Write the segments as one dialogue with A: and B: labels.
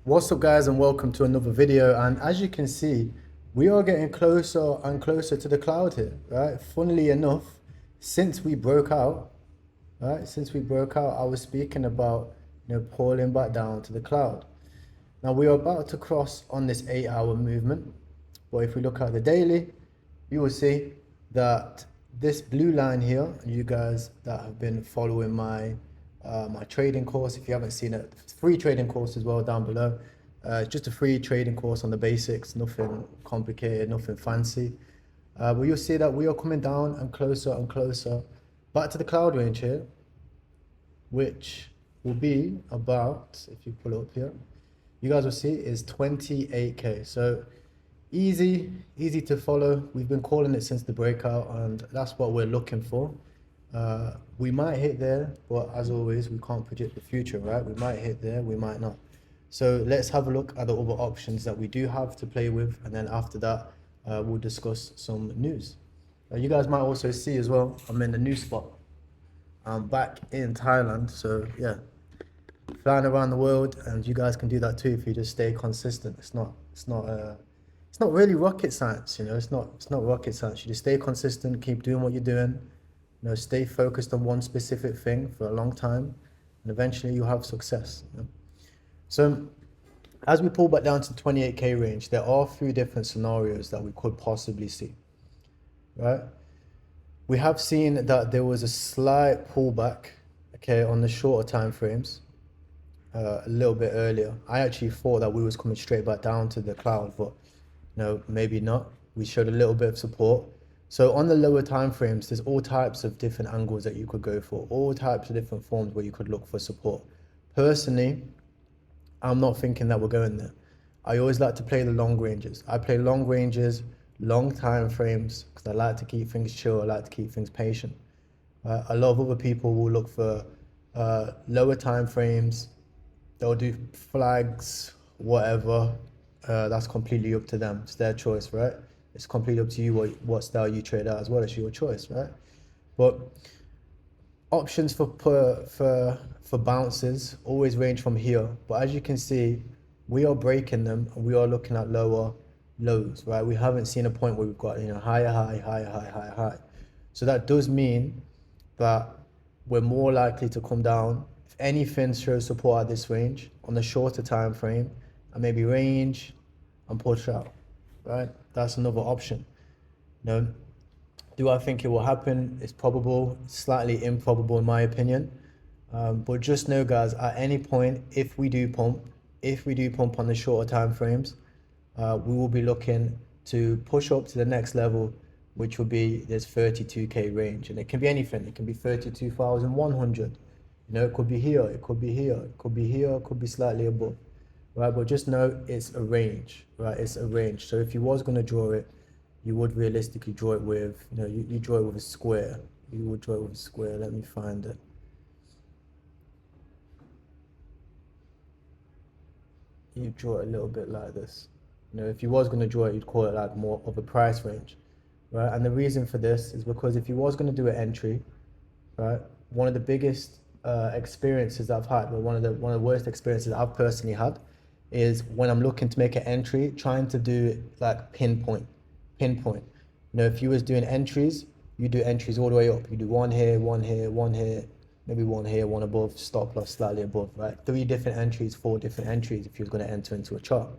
A: What's up guys, and welcome to another video. And as you can see, we are getting closer and closer to the cloud here, right? Funnily enough, since we broke out, I was speaking about, pulling back down to the cloud. Now we are about to cross on this 8-hour movement, but if we look at the daily, you will see that this blue line here, and you guys that have been following my trading course, if you haven't seen it, free trading course as well down below. It's just a free trading course on the basics, nothing complicated, nothing fancy. But you'll see that we are coming down and closer back to the cloud range here, which will be about, if you pull up here, you guys will see is 28k. So easy to follow. We've been calling it since the breakout, and that's what we're looking for. We might hit there, but as always, we can't predict the future, right? We might hit there, we might not. So let's have a look at the other options that we do have to play with, and then after that, we'll discuss some news. You guys might also see as well, I'm in the new spot. I'm back in Thailand, so yeah, flying around the world, and you guys can do that too if you just stay consistent. It's not really rocket science, It's not rocket science. You just stay consistent, keep doing what you're doing. Stay focused on one specific thing for a long time, and eventually you'll have success. So as we pull back down to the 28k range, there are 3 different scenarios that we could possibly see, right? We have seen that there was a slight pullback, okay, on the shorter time frames, a little bit earlier. I actually thought that we was coming straight back down to the cloud, but maybe not. We showed a little bit of support. So on the lower time frames, there's all types of different angles that you could go for, all types of different forms where you could look for support. Personally, I'm not thinking that we're going there. I always like to play the long ranges. I play long ranges, long time frames, because I like to keep things chill, I like to keep things patient. A lot of other people will look for lower time frames, they'll do flags, whatever. That's completely up to them, it's their choice, right? It's completely up to you what style you trade out as well. It's your choice, right? But options for bounces always range from here. But as you can see, we are breaking them and we are looking at lower lows, right? We haven't seen a point where we've got higher high. So that does mean that we're more likely to come down. If anything shows support at this range on the shorter time frame, and maybe range and push out, right? That's another option. Do I think it will happen? It's probable, slightly improbable in my opinion. But just know, guys, at any point, if we do pump on the shorter time frames, we will be looking to push up to the next level, which will be this 32k range, and it can be anything. It can be 32,100. It could be here, it could be here, it could be here, it could be slightly above. Right, but just know it's a range, right? It's a range. So if you was going to draw it, you would realistically draw it with, you draw it with a square. You would draw it with a square. Let me find it. You draw it a little bit like this. If you was going to draw it, you'd call it like more of a price range, right? And the reason for this is because if you was going to do an entry, right, one of the biggest experiences I've had, or one of the worst experiences I've personally had, is when I'm looking to make an entry, trying to do it like pinpoint. If you was doing entries, you do entries all the way up. You do one here, one here, one here, maybe one here, one above, stop loss slightly above, right? 3 different entries, 4 different entries if you're going to enter into a chart.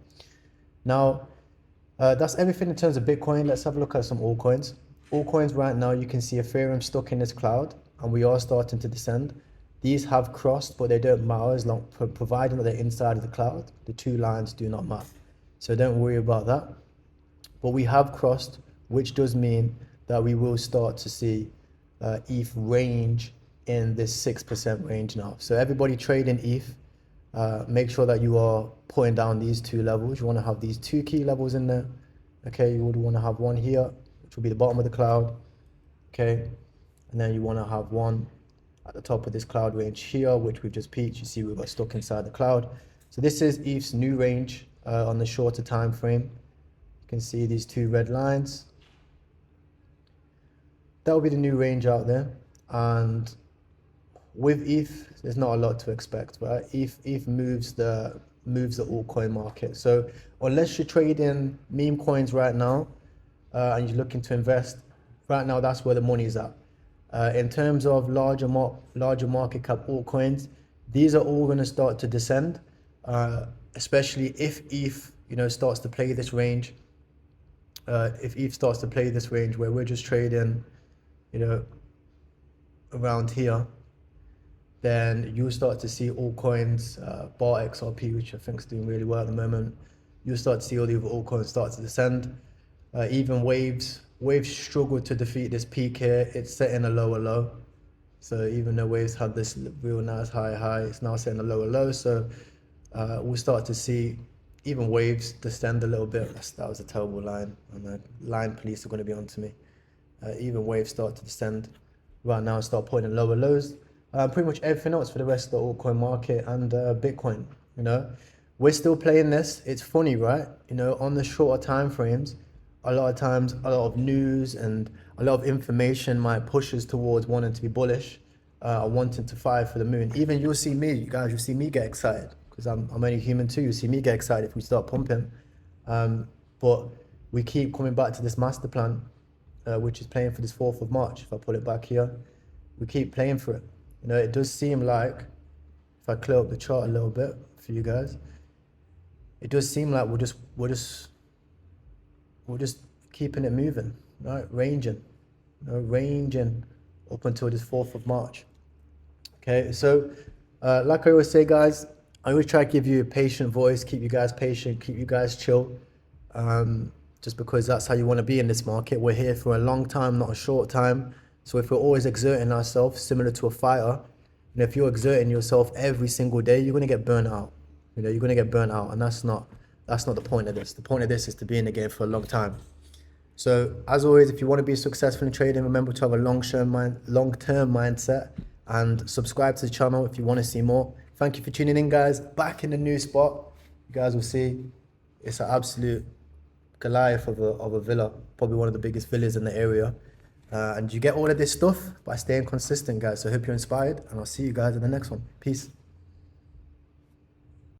A: Now, that's everything in terms of Bitcoin. Let's have a look at some altcoins. Altcoins right now, you can see Ethereum stuck in this cloud, and we are starting to descend. These have crossed, but they don't matter as long providing that they're inside of the cloud. The 2 lines do not matter, so don't worry about that. But we have crossed, which does mean that we will start to see ETH range in this 6% range now. So everybody trading ETH, make sure that you are putting down these 2 levels. You want to have these 2 key levels in there. Okay, you would want to have one here, which will be the bottom of the cloud. Okay, and then you want to have one at the top of this cloud range here, which we've just peaked. You see we got stuck inside the cloud. So this is ETH's new range on the shorter time frame. You can see these 2 red lines. That will be the new range out there. And with ETH, there's not a lot to expect, right? ETH moves the moves the altcoin market. So unless you're trading meme coins right now and you're looking to invest, right now that's where the money's at. In terms of larger market cap altcoins, these are all going to start to descend, especially if ETH, starts to play this range. If ETH starts to play this range where we're just trading, around here, then you'll start to see altcoins, bar XRP, which I think is doing really well at the moment. You'll start to see all the other altcoins start to descend. Even Waves struggled to defeat this peak here. It's setting a lower low. So even though Waves had this real nice high, it's now setting a lower low. So we'll start to see even Waves descend a little bit. That was a terrible line, and the line police are going to be onto me. Even Waves start to descend right now and start pointing lower lows. Pretty much everything else for the rest of the altcoin market and Bitcoin. We're still playing this. It's funny, right? On the shorter time frames, a lot of times a lot of news and a lot of information might push us towards wanting to be bullish, wanting to fire for the moon. Even you'll see me, you guys, you'll see me get excited because I'm only human too. You'll see me get excited if we start pumping. But we keep coming back to this master plan, which is playing for this 4th of March. If I pull it back here, we keep playing for it. It does seem like, if I clear up the chart a little bit for you guys, it does seem like we're just keeping it moving, right? Ranging up until this 4th of March. Okay, so like I always say, guys, I always try to give you a patient voice, keep you guys patient, keep you guys chill, just because that's how you want to be in this market. We're here for a long time, not a short time. So if we're always exerting ourselves, similar to a fighter, if you're exerting yourself every single day, you're going to get burnt out. You're going to get burnt out, and that's not the point of this. The point of this is to be in the game for a long time. So as always, if you want to be successful in trading, remember to have a long-term mindset and subscribe to the channel if you want to see more. Thank you for tuning in, guys. Back in the new spot. You guys will see it's an absolute Goliath of a villa, probably one of the biggest villas in the area. And you get all of this stuff by staying consistent, guys. So I hope you're inspired, and I'll see you guys in the next one. Peace.